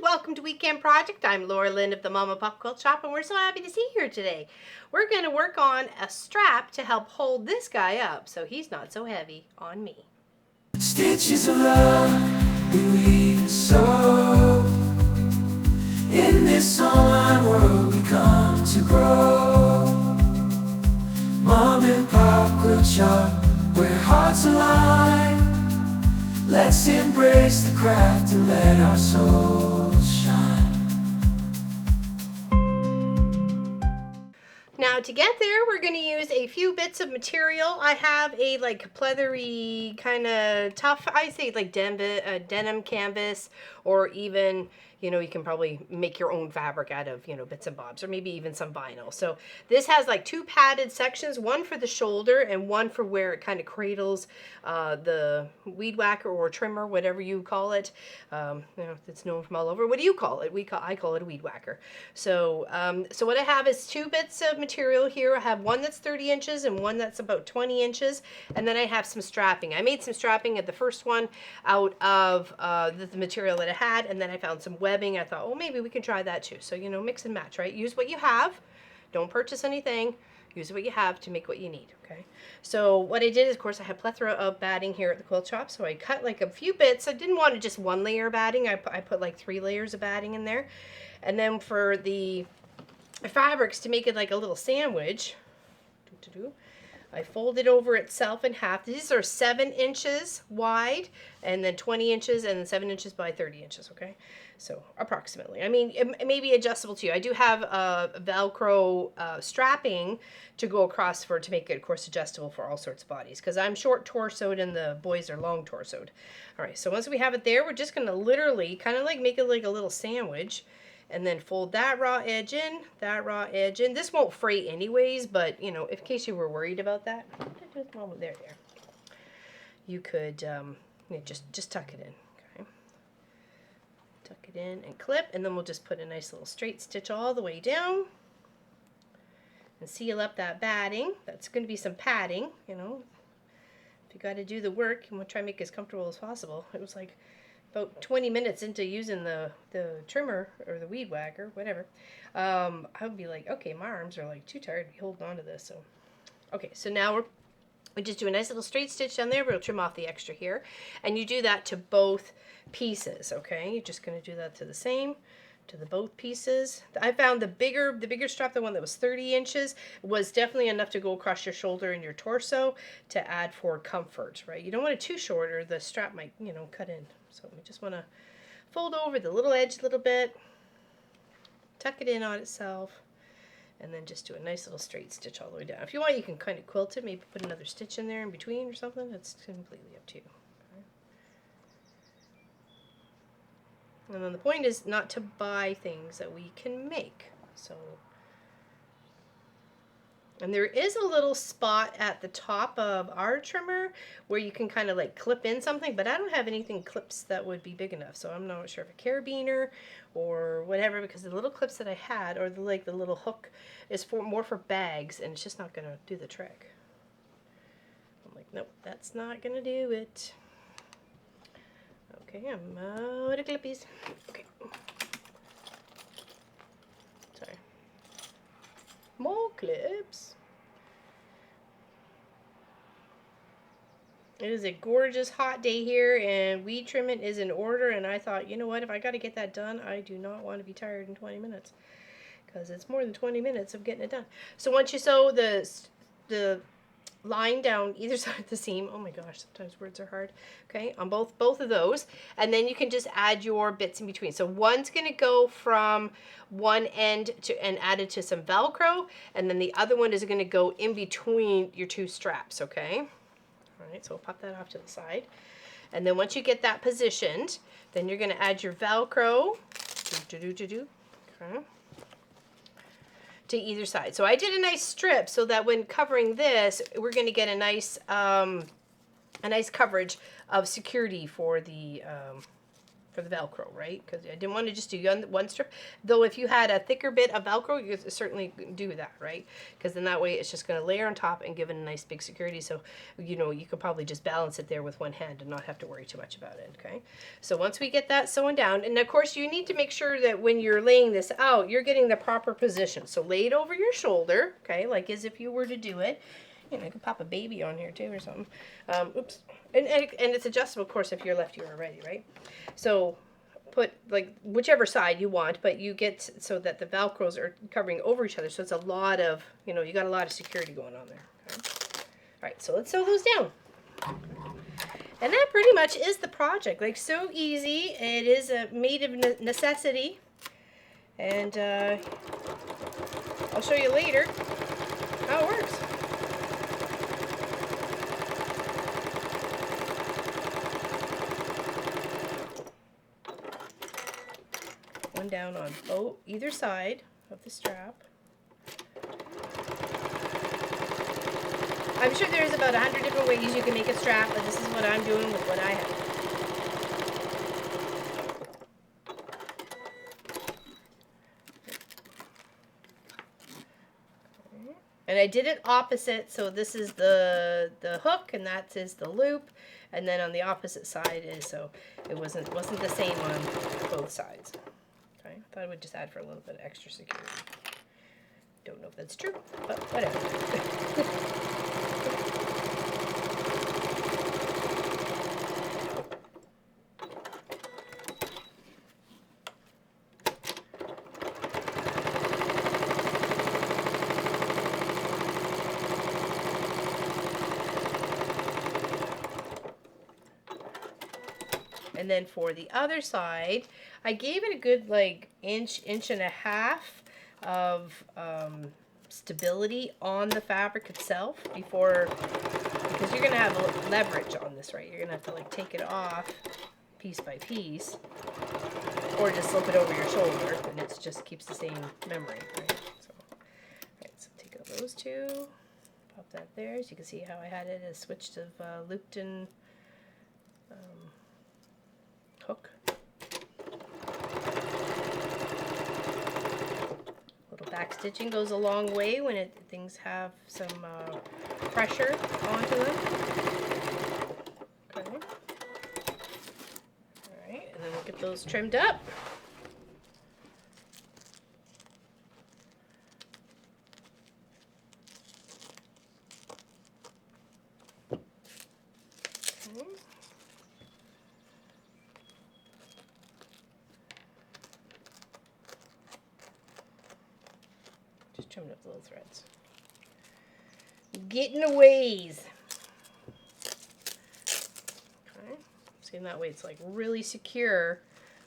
welcome to Weekend Project. I'm Laura Lynn of the Mama Pup Quilt Shop, and we're so happy to see you here today. We're going to work on a strap to help hold this guy up so he's not so heavy on me. Stitches of love we sew. In this online world we come to grow. Mom and Pop Quilt Shop, where hearts align. Let's embrace the craft and let our souls shine. Now to get there, we're going to use a few bits of material. I have a pleathery kind of tough, I say denim canvas, or even, you can probably make your own fabric out of, bits and bobs, or maybe even some vinyl. So this has two padded sections, one for the shoulder and one for where it kind of cradles the weed whacker or trimmer, whatever you call it. It's known from all over. What do you call it? I call it a weed whacker. So, so what I have is two bits of material here. I have one that's 30 inches and one that's about 20 inches. And then I have some strapping. I made some strapping at the first one out of the material that I had, and then I found some webbing. I thought, oh, maybe we can try that too. So, mix and match, right? Use what you have. Don't purchase anything. Use what you have to make what you need, okay? So what I did is, of course, I have a plethora of batting here at the quilt shop, so I cut a few bits. I didn't want just one layer of batting. I put 3 layers of batting in there. And then for the fabrics, to make it like a little sandwich, I fold it over itself in half. These are 7 inches wide, and then 20 inches, and then 7 inches by 30 inches, okay? So approximately. I mean, it may be adjustable to you. I do have velcro strapping to go across to make it, of course, adjustable for all sorts of bodies, because I'm short torsoed and the boys are long torsoed. All right, so once we have it there, we're just going to literally kind of make it like a little sandwich, and then fold that raw edge in, that raw edge in. This won't fray anyways, but, in case you were worried about that, there. You could just tuck it in. Tuck it in and clip, and then we'll just put a nice little straight stitch all the way down and seal up that batting. That's going to be some padding, If you got to do the work, and we'll try to make it as comfortable as possible. It was about 20 minutes into using the trimmer or the weed whacker, whatever. I would be like, okay, my arms are too tired to be holding on to this. So, okay, so now we just do a nice little straight stitch down there. We'll trim off the extra here, and you do that to both pieces, okay? You're just going to do that to the both pieces. I found the bigger strap, the one that was 30 inches, was definitely enough to go across your shoulder and your torso to add for comfort, right? You don't want it too short, or the strap might, cut in. So we just want to fold over the little edge a little bit, tuck it in on itself, and then just do a nice little straight stitch all the way down. If you want, you can kind of quilt it, maybe put another stitch in there in between or something. It's completely up to you. And then the point is not to buy things that we can make. So, and there is a little spot at the top of our trimmer where you can kind of clip in something, but I don't have anything clips that would be big enough. So I'm not sure if a carabiner or whatever, because the little clips that I had, or the little hook, is more for bags, and it's just not going to do the trick. I'm like, nope, that's not going to do it. Okay, I'm out of clippies. Okay. Sorry. More clips. It is a gorgeous hot day here, and weed trimming is in order, and I thought, you know what, if I got to get that done, I do not want to be tired in 20 minutes, because it's more than 20 minutes of getting it done. So once you sew the line down either side of the seam, oh my gosh, sometimes words are hard, okay, on both of those, and then you can just add your bits in between. So one's going to go from one end and added to some velcro, and then the other one is going to go in between your two straps, okay? All right, so we'll pop that off to the side, and then once you get that positioned, then you're going to add your velcro, okay, to either side. So I did a nice strip so that when covering this, we're going to get a nice coverage of security for the for the Velcro, right? Because I didn't want to just do one strip. Though if you had a thicker bit of Velcro, you could certainly do that, right? Because then that way it's just going to layer on top and give it a nice big security. So, you know, you could probably just balance it there with one hand and not have to worry too much about it, okay? So once we get that sewn down, and of course you need to make sure that when you're laying this out, you're getting the proper position. So lay it over your shoulder, okay, like as if you were to do it. You know, I could pop a baby on here too or something. Oops. And it's adjustable, of course, if you're lefty or righty, right? So put like whichever side you want, but you get so that the Velcros are covering over each other. So it's a lot of, you know, you got a lot of security going on there. Okay? All right, so let's sew those down. And that pretty much is the project. Like, so easy. It is made of necessity. And I'll show you later how it works. One down on either side of the strap. I'm sure there's about 100 different ways you can make a strap, but this is what I'm doing with what I have. And I did it opposite, so this is the hook, and that is the loop, and then on the opposite side is, so it wasn't the same on both sides. Okay, I thought I would just add for a little bit of extra security. Don't know if that's true, but whatever. And then for the other side, I gave it a good like inch and a half of stability on the fabric itself before, because you're gonna have leverage on this, right? You're gonna have to like take it off piece by piece, or just slip it over your shoulder, and it just keeps the same memory, right? So, right, so take out those two, pop that there. So you can see how I had it as switched of looped in hook. Little back stitching goes a long way when things have some pressure onto them. Okay. Alright, and then we'll get those trimmed up. Okay. Just trimmed up the little threads. Getting a ways. Okay. See, that way it's like really secure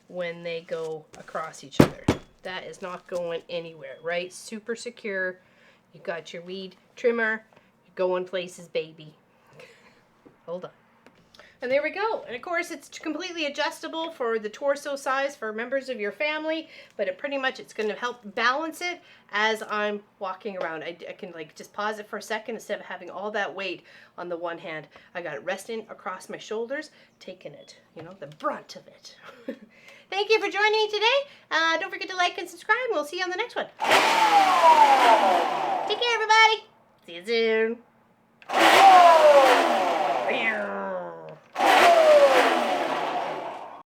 when they go across each other. That is not going anywhere, right? Super secure. You got your weed trimmer. You're going places, baby. Hold on. And there we go. And of course, it's completely adjustable for the torso size for members of your family, but it pretty much, it's going to help balance it as I'm walking around. I can like just pause it for a second instead of having all that weight on the one hand. I got it resting across my shoulders, taking it, you know, the brunt of it. Thank you for joining me today. Don't forget to like and subscribe. We'll see you on the next one. Take care, everybody. See you soon.